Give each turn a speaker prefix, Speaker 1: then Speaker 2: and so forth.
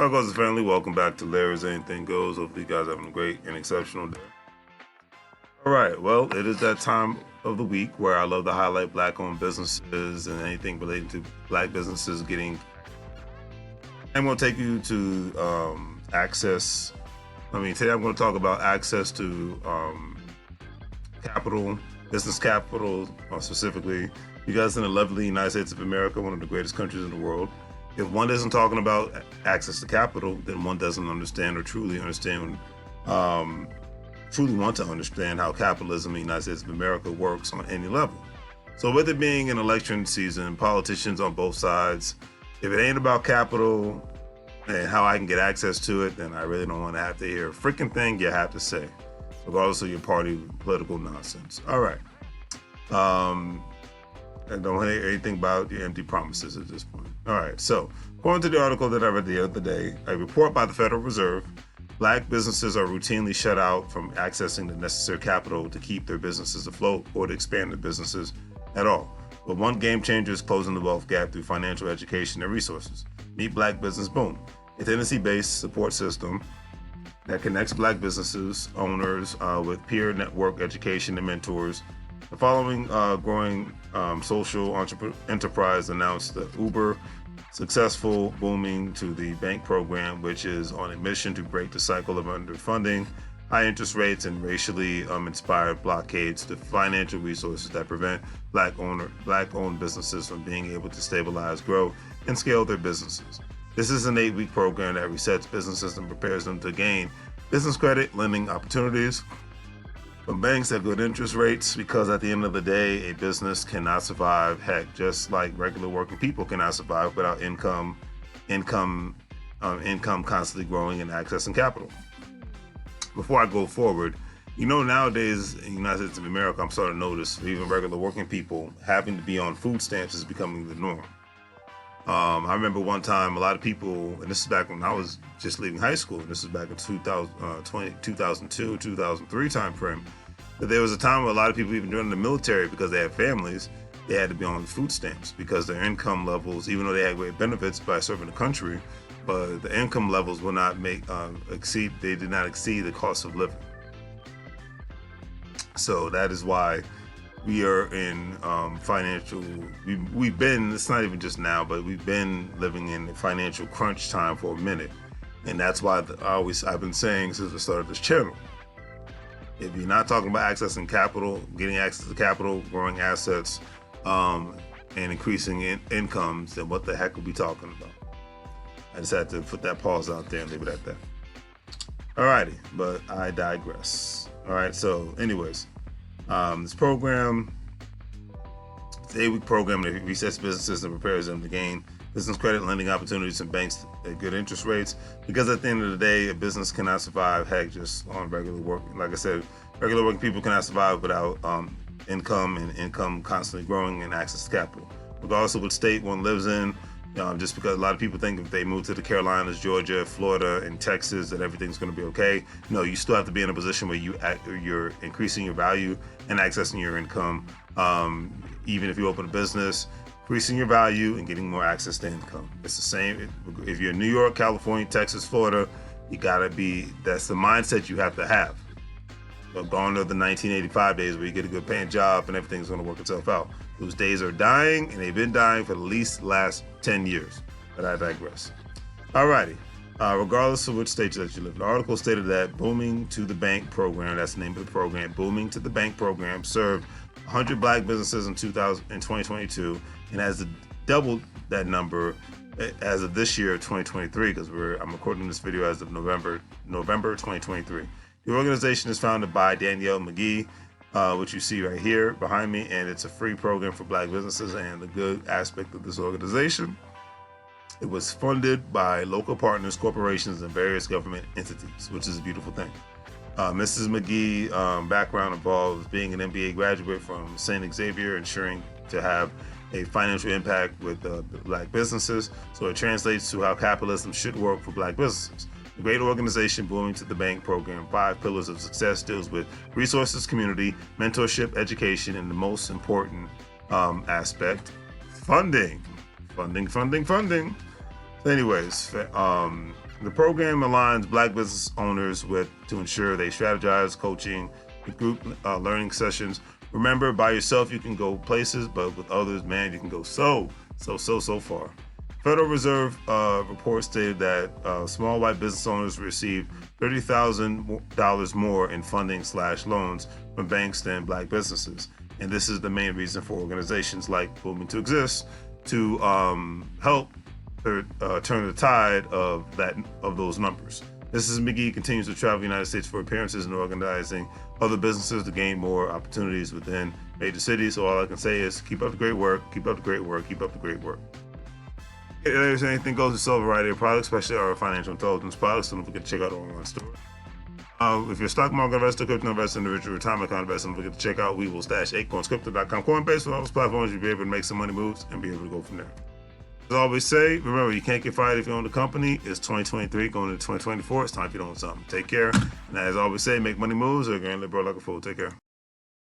Speaker 1: How goes the family? Welcome back to Larry's Anything Goes. Hopefully you guys are having a great and exceptional day. All right, well, it is that time of the week where I love to highlight black-owned businesses and anything related to black businesses getting. I'm going to take you to access. Today I'm going to talk about access to capital, business capital, specifically. You guys in the lovely United States of America, one of the greatest countries in the world. If one isn't talking about access to capital, then one doesn't understand or truly want to understand how capitalism in the United States of America works on any level. So with it being an election season, politicians on both sides, if it ain't about capital and how I can get access to it, then I really don't want to have to hear a freaking thing you have to say, regardless of your party political nonsense. All right. I don't hear anything about your empty promises at this point. All right, so according to the article that I read the other day, a report by the Federal Reserve, black businesses are routinely shut out from accessing the necessary capital to keep their businesses afloat or to expand their businesses at all. But one game changer is closing the wealth gap through financial education and resources. Meet Black Business Boom, a Tennessee-based support system that connects black businesses owners with peer network education and mentors. The following growing social enterprise announced the Uber successful booming to the bank program, which is on a mission to break the cycle of underfunding, high interest rates, and racially inspired blockades to financial resources that prevent black-owned businesses from being able to stabilize, grow, and scale their businesses. This is an 8-week program that resets businesses and prepares them to gain business credit, lending opportunities from banks at good interest rates, because at the end of the day, a business cannot survive. Heck, just like regular working people cannot survive without income constantly growing and accessing capital. Before I go forward, nowadays in the United States of America, I'm starting to notice even regular working people having to be on food stamps is becoming the norm. I remember one time a lot of people, and this is back when I was just leaving high school, and this is back in 2002, 2003 time frame, that there was a time where a lot of people, even during the military, because they had families, they had to be on food stamps because their income levels, even though they had great benefits by serving the country, but the income levels will not exceed the cost of living. So that is why we are in we've been, it's not even just now, but we've been living in a financial crunch time for a minute. And that's why I've been saying since the start of this channel, if you're not talking about accessing capital, getting access to capital, growing assets, and increasing incomes, then what the heck are we talking about? I just had to put that pause out there and leave it at that. Alrighty, but I digress. Alright, so anyways, this program, it's an 8-week program that resets businesses and prepares them to gain business credit, lending opportunities from banks at good interest rates. Because at the end of the day, a business cannot survive, heck, just on regular work. Like I said, regular working people cannot survive without income and income constantly growing and access to capital. Regardless of what state one lives in, just because a lot of people think if they move to the Carolinas, Georgia, Florida, and Texas, that everything's going to be okay. No, you still have to be in a position where you're increasing your value and accessing your income. Even if you open a business, increasing your value and getting more access to income. It's the same. If you're in New York, California, Texas, Florida, that's the mindset you have to have. Gone are the 1985 days where you get a good paying job and everything's going to work itself out. Those days are dying, and they've been dying for at least the last 10 years. But I digress. Alrighty. Regardless of which state that you live in, the article stated that Booming to the Bank program, that's the name of the program, Booming to the Bank program, served 100 black businesses in 2022 and has doubled that number as of this year, 2023, because I'm recording this video as of November 2023. The organization is founded by Danielle McGee, which you see right here behind me, and it's a free program for black businesses. And the good aspect of this organization, it was funded by local partners, corporations, and various government entities, which is a beautiful thing. Mrs. McGee background involves being an MBA graduate from St. Xavier, ensuring to have a financial impact with black businesses. So it translates to how capitalism should work for black businesses. The great organization Booming to the Bank program, 5 pillars of success, deals with resources, community, mentorship, education, and the most important aspect, funding. So anyways, the program aligns Black business owners to ensure they strategize, coaching, with group learning sessions. Remember, by yourself you can go places, but with others, man, you can go so far. Federal Reserve report stated that small white business owners receive $30,000 more in funding/loans from banks than Black businesses. And this is the main reason for organizations like Movement to Exist to help turn the tide of those numbers. Mrs. McGee continues to travel the United States for appearances and organizing other businesses to gain more opportunities within major cities. So all I can say is keep up the great work, keep up the great work, keep up the great work. There's Anything Goes to sell a variety of products, especially our financial intelligence products. So don't forget to check out our online store. If you're a stock market investor, crypto investor, individual retirement account investor, don't forget to check out WEBULL Stash 8 Coinscriptor.com. Coinbase, with all those platforms, you'll be able to make some money moves and be able to go from there. As I always say, remember, you can't get fired if you own the company. It's 2023 going into 2024. It's time for you to own something. Take care. And as I always say, make money moves or you're going to live broke like a fool. Take care.